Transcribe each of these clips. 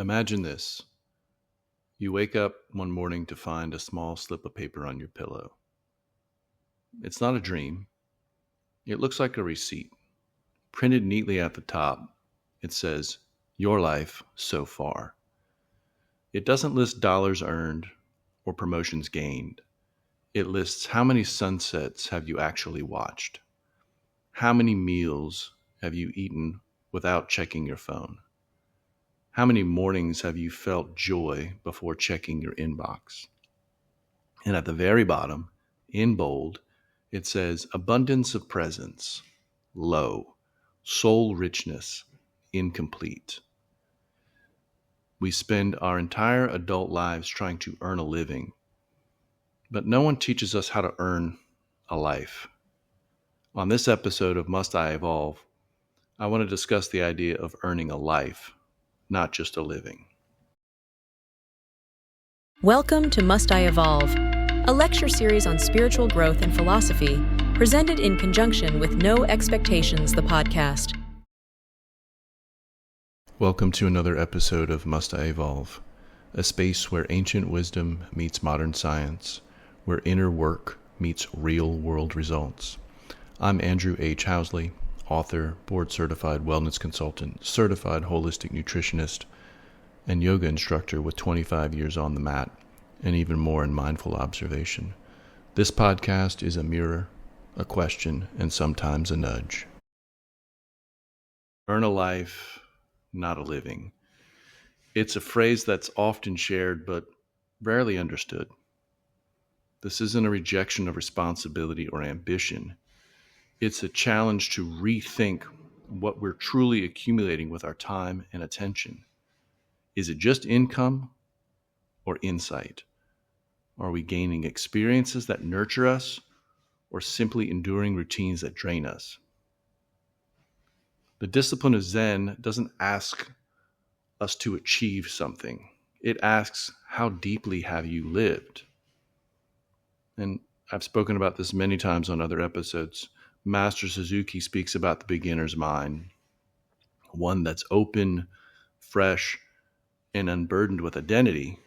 Imagine this. You wake up one morning to find a small slip of paper on your pillow. It's not a dream. It looks like a receipt. Printed neatly at the top, it says, "Your life so far." It doesn't list dollars earned or promotions gained. It lists how many sunsets have you actually watched? How many meals have you eaten without checking your phone? How many mornings have you felt joy before checking your inbox? And at the very bottom, in bold, it says abundance of presence, low, soul richness, incomplete. We spend our entire adult lives trying to earn a living, but no one teaches us how to earn a life. On this episode of Must I Evolve, I want to discuss the idea of earning a life, not just a living. Welcome to Must I Evolve, a lecture series on spiritual growth and philosophy, presented in conjunction with No Expectations, the podcast. Welcome to another episode of Must I Evolve, a space where ancient wisdom meets modern science, where inner work meets real-world results. I'm Andrew H. Housley, author, board-certified wellness consultant, certified holistic nutritionist, and yoga instructor with 25 years on the mat and even more in mindful observation. This podcast is a mirror, a question, and sometimes a nudge. Earn a life, not a living. It's a phrase that's often shared but rarely understood. This isn't a rejection of responsibility or ambition. It's a challenge to rethink what we're truly accumulating with our time and attention. Is it just income or insight? Are we gaining experiences that nurture us or simply enduring routines that drain us? The discipline of Zen doesn't ask us to achieve something. It asks, how deeply have you lived? And I've spoken about this many times on other episodes. Master Suzuki speaks about the beginner's mind, one that's open, fresh, and unburdened with identity.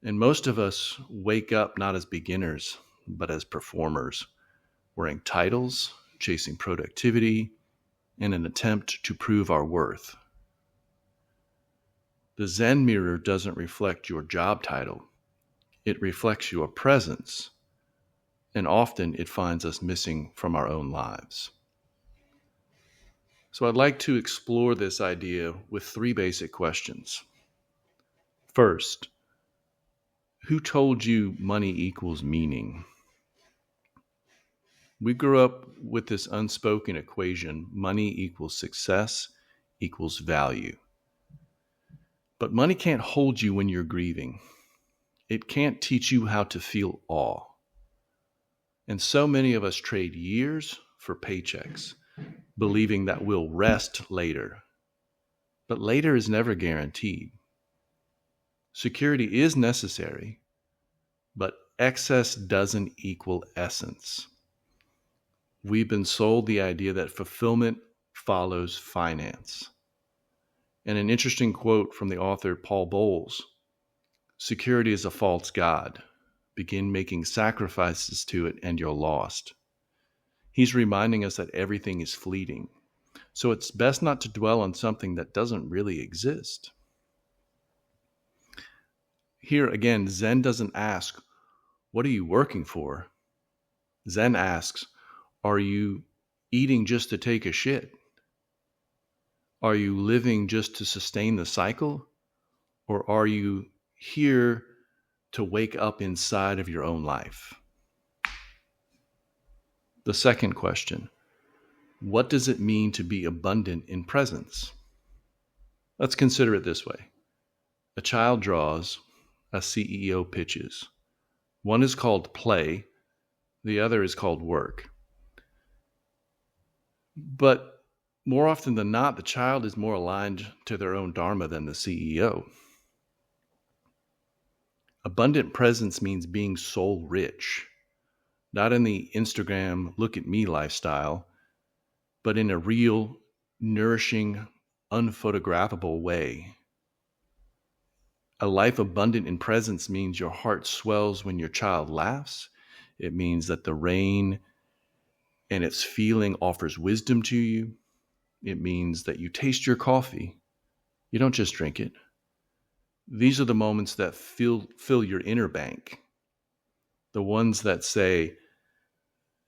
And most of us wake up not as beginners, but as performers, wearing titles, chasing productivity, in an attempt to prove our worth. The Zen mirror doesn't reflect your job title. It reflects your presence. And often it finds us missing from our own lives. So I'd like to explore this idea with three basic questions. First, who told you money equals meaning? We grew up with this unspoken equation: money equals success equals value. But money can't hold you when you're grieving. It can't teach you how to feel awe. And so many of us trade years for paychecks, believing that we'll rest later. But later is never guaranteed. Security is necessary, but excess doesn't equal essence. We've been sold the idea that fulfillment follows finance. And an interesting quote from the author Paul Bowles: "Security is a false god. Begin making sacrifices to it and you're lost." He's reminding us that everything is fleeting. So it's best not to dwell on something that doesn't really exist. Here again, Zen doesn't ask, what are you working for? Zen asks, are you eating just to take a shit? Are you living just to sustain the cycle? Or are you here to wake up inside of your own life? The second question, what does it mean to be abundant in presence? Let's consider it this way. A child draws, a CEO pitches. One is called play, the other is called work. But more often than not, the child is more aligned to their own dharma than the CEO. Abundant presence means being soul rich, not in the Instagram look at me lifestyle, but in a real, nourishing, unphotographable way. A life abundant in presence means your heart swells when your child laughs. It means that the rain and its feeling offers wisdom to you. It means that you taste your coffee. You don't just drink it. These are the moments that fill your inner bank. The ones that say,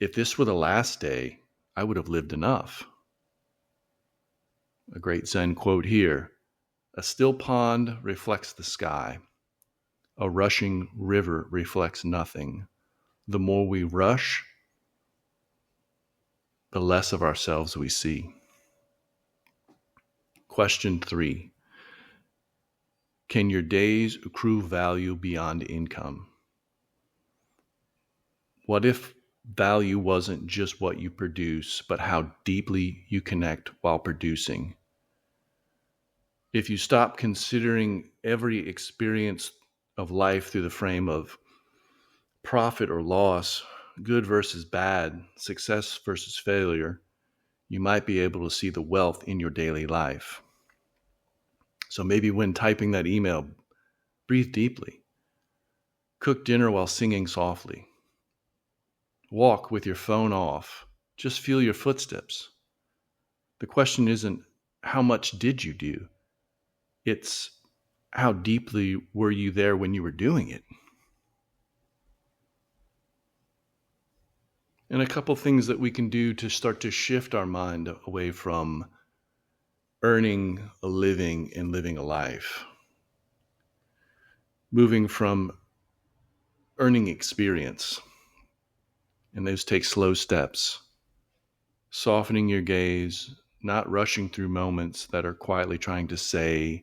if this were the last day, I would have lived enough. A great Zen quote here: a still pond reflects the sky. A rushing river reflects nothing. The more we rush, the less of ourselves we see. Question 3. Can your days accrue value beyond income? What if value wasn't just what you produce, but how deeply you connect while producing? If you stop considering every experience of life through the frame of profit or loss, good versus bad, success versus failure, you might be able to see the wealth in your daily life. So maybe when typing that email, breathe deeply. Cook dinner while singing softly. Walk with your phone off. Just feel your footsteps. The question isn't, how much did you do? It's, how deeply were you there when you were doing it? And a couple things that we can do to start to shift our mind away from earning a living and living a life. Moving from earning experience, and those take slow steps. Softening your gaze, not rushing through moments that are quietly trying to say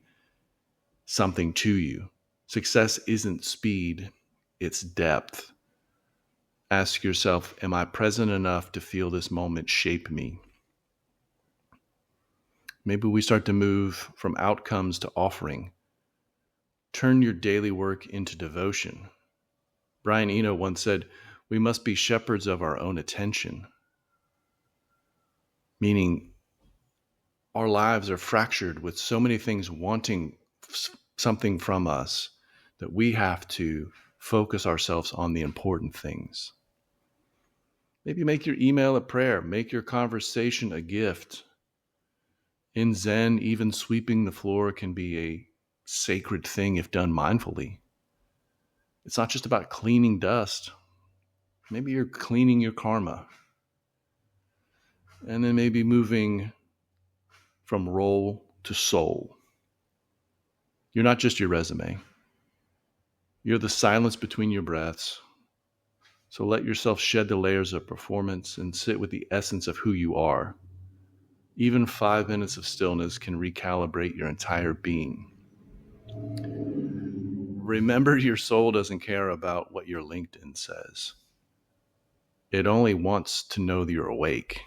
something to you. Success isn't speed, it's depth. Ask yourself, am I present enough to feel this moment shape me? Maybe we start to move from outcomes to offering. Turn your daily work into devotion. Brian Eno once said, we must be shepherds of our own attention. Meaning, our lives are fractured with so many things wanting something from us that we have to focus ourselves on the important things. Maybe make your email a prayer. Make your conversation a gift. In Zen, even sweeping the floor can be a sacred thing if done mindfully. It's not just about cleaning dust. Maybe you're cleaning your karma. And then maybe moving from role to soul. You're not just your resume. You're the silence between your breaths. So let yourself shed the layers of performance and sit with the essence of who you are. Even 5 minutes of stillness can recalibrate your entire being. Remember, your soul doesn't care about what your LinkedIn says. It only wants to know that you're awake.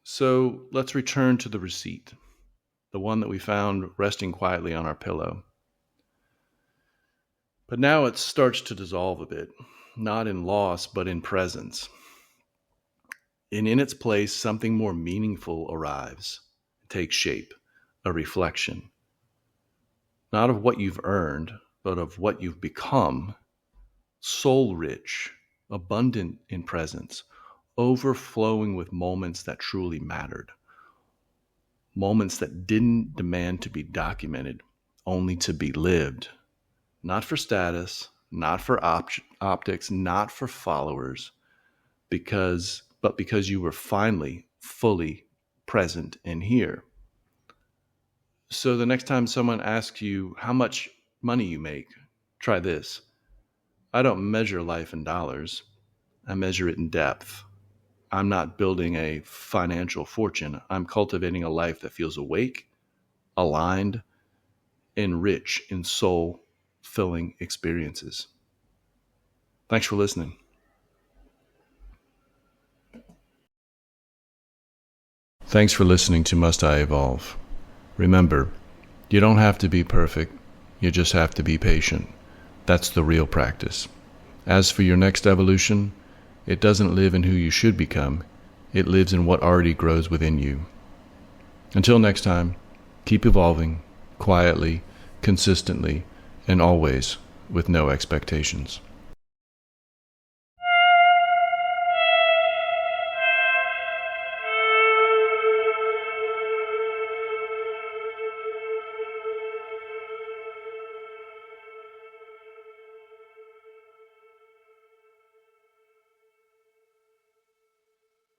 So let's return to the receipt, the one that we found resting quietly on our pillow. But now it starts to dissolve a bit, not in loss, but in presence. And in its place, something more meaningful arrives, takes shape, a reflection. Not of what you've earned, but of what you've become. Soul-rich, abundant in presence, overflowing with moments that truly mattered. Moments that didn't demand to be documented, only to be lived. Not for status, not for optics, not for followers, but because you were finally fully present and here. So the next time someone asks you how much money you make, try this. I don't measure life in dollars. I measure it in depth. I'm not building a financial fortune. I'm cultivating a life that feels awake, aligned, and rich in soul-filling experiences. Thanks for listening. Thanks for listening to Must I Evolve? Remember, you don't have to be perfect. You just have to be patient. That's the real practice. As for your next evolution, it doesn't live in who you should become. It lives in what already grows within you. Until next time, keep evolving, quietly, consistently, and always with no expectations.